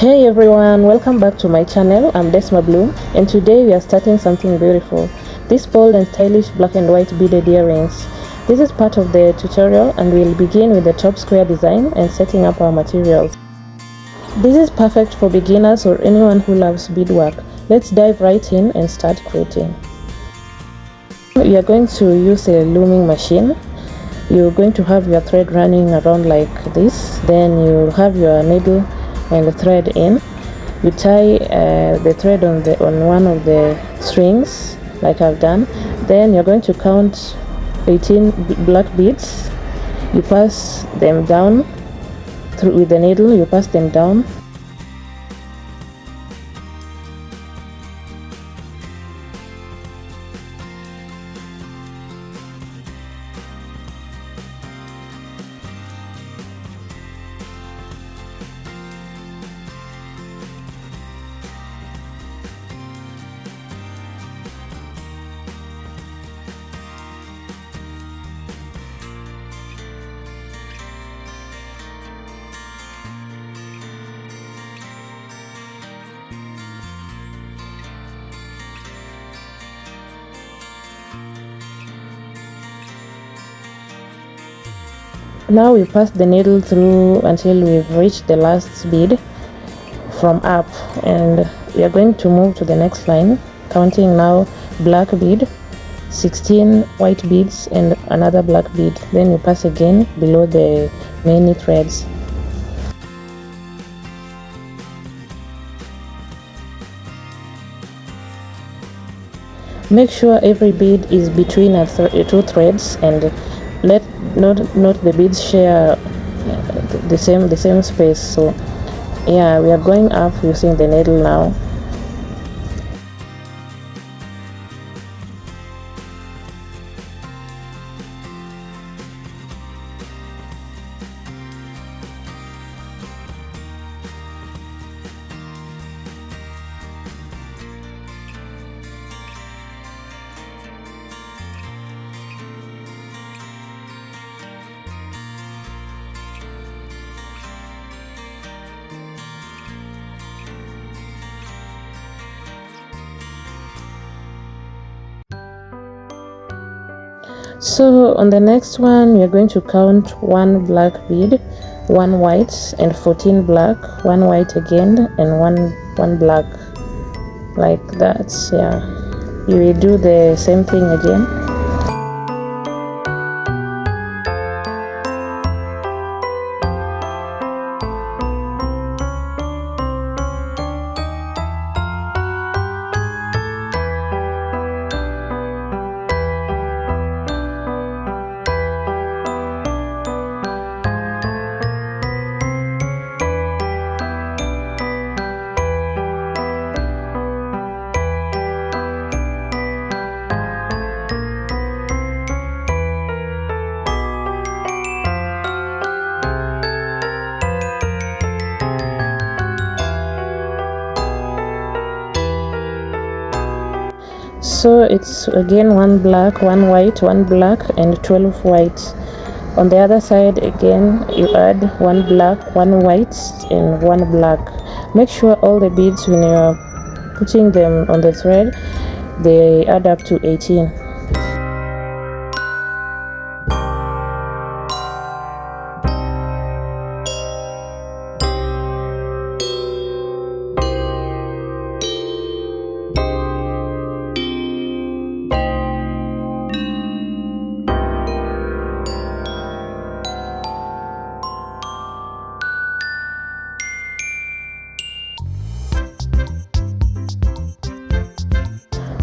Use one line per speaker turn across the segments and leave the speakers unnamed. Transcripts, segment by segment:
Hey everyone, welcome back to my channel. I'm Desma Bloom, and today we are starting something beautiful. These bold and stylish black and white beaded earrings. This is part of the tutorial, and we'll begin with the top square design and setting up our materials. This is perfect for beginners or anyone who loves beadwork. Let's dive right in and start creating. We are going to use a looming machine. You're going to have your thread running around like this. Then you have your needle and the thread in. You tie the thread on one of the strings like I've done. Then you're going to count 18 black beads. You pass them down with the needle. You pass them down. Now we pass the needle through until we've reached the last bead from up, and we are going to move to the next line, counting now black bead, 16 white beads and another black bead. Then you pass again below the many threads. Make sure every bead is between two threads, and let not the beads share the same space. So yeah, we are going up using the needle now. So on the next one, we are going to count 1 black bead, 1 white, and 14 black, 1 white again, and one black, like that. Yeah, you will do the same thing again. So it's again 1 black, 1 white, 1 black, and 12 white. On the other side again, you add 1 black, 1 white, and 1 black. Make sure all the beads, when you're putting them on the thread, they add up to 18.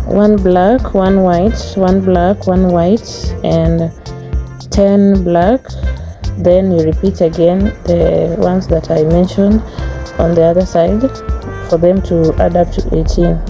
One black, 1 white, 1 black, 1 white, and 10 black. Then you repeat again the ones that I mentioned on the other side for them to add up to 18.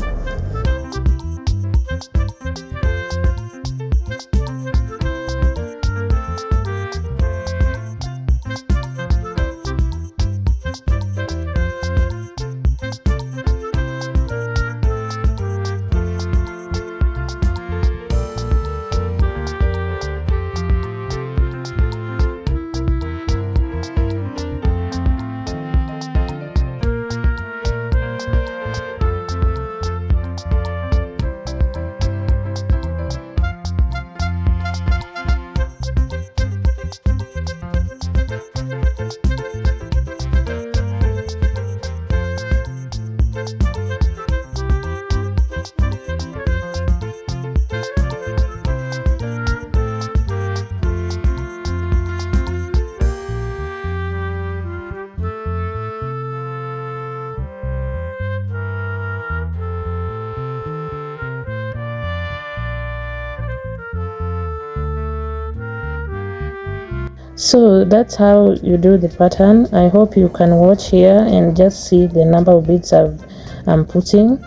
So that's how you do the pattern. I hope you can watch here and just see the number of beads I'm putting.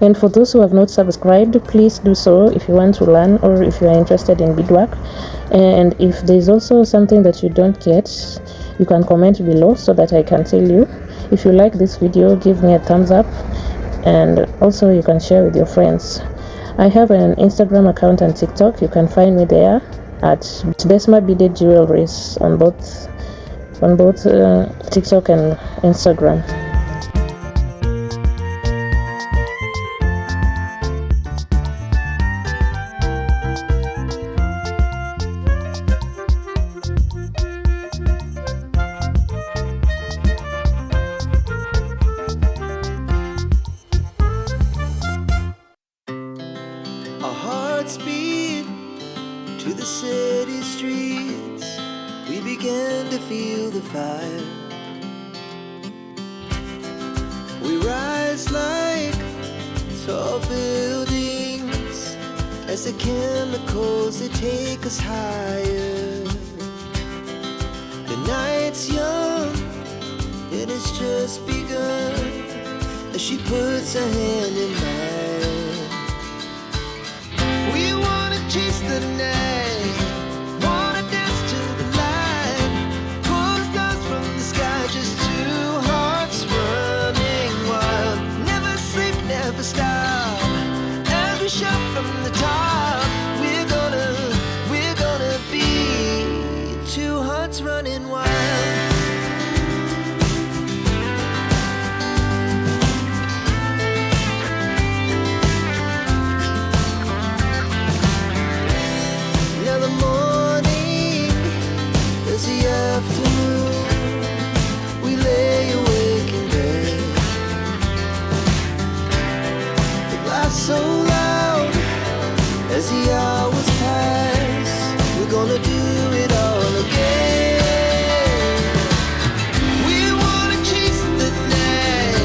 And for those who have not subscribed, please do so if you want to learn or if you are interested in beadwork. And if there's also something that you don't get, you can comment below so that I can tell you. If you like this video, give me a thumbs up, and also you can share with your friends. I have an Instagram account and TikTok. You can find me there at Desma Beaded Jewelries on both TikTok and Instagram.
Speed to the city streets, we began to feel the fire. We rise like tall buildings as the chemicals, they take us higher. The night's young, it has just begun, as she puts her hand in mine. We wanna chase the night, wanna dance to the light, pull the stars from the sky, just two hearts running wild. Never sleep, never stop, as we shout from the top. We're gonna be two hearts running wild. So loud as the hours pass, we're gonna do it all again. We wanna chase the night,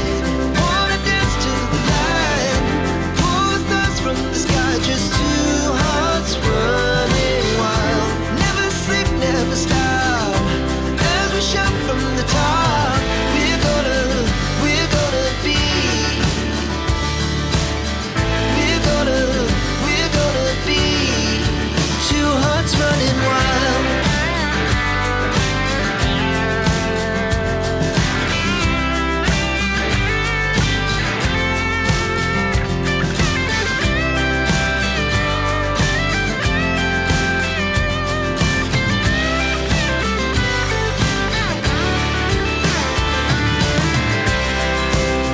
wanna dance to the light, pull the stars from the sky, just two hearts running wild. Never sleep, never stop, as we shout from the top. We're gonna be two hearts running wild.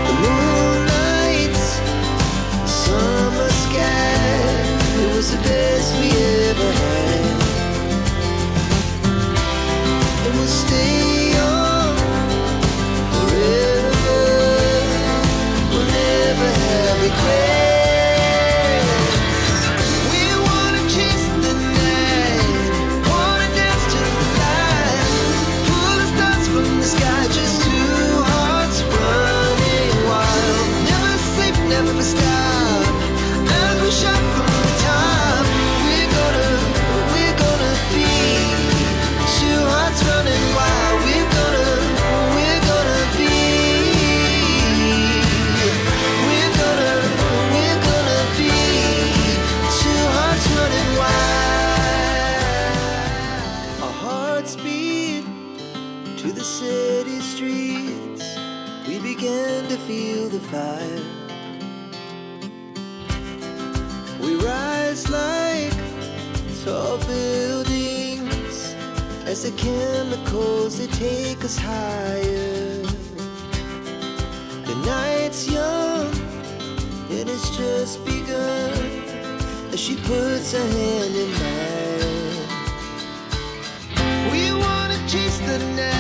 The moonlight, summer sky, it was the best we ever had. And we'll stay young forever, we'll never have regrets. We wanna chase the night, wanna dance to the light, pull the stars from the sky, just two hearts running wild. Never sleep, never stop, as we shout from the top. We're gonna be two hearts running wild. We're gonna be two hearts running wild. Our hearts beat to the city streets, we began to feel the fire. We rise like tall buildings as the chemicals, they take us higher. The night's young, it has just begun, as she puts her hand in mine. We wanna chase the night,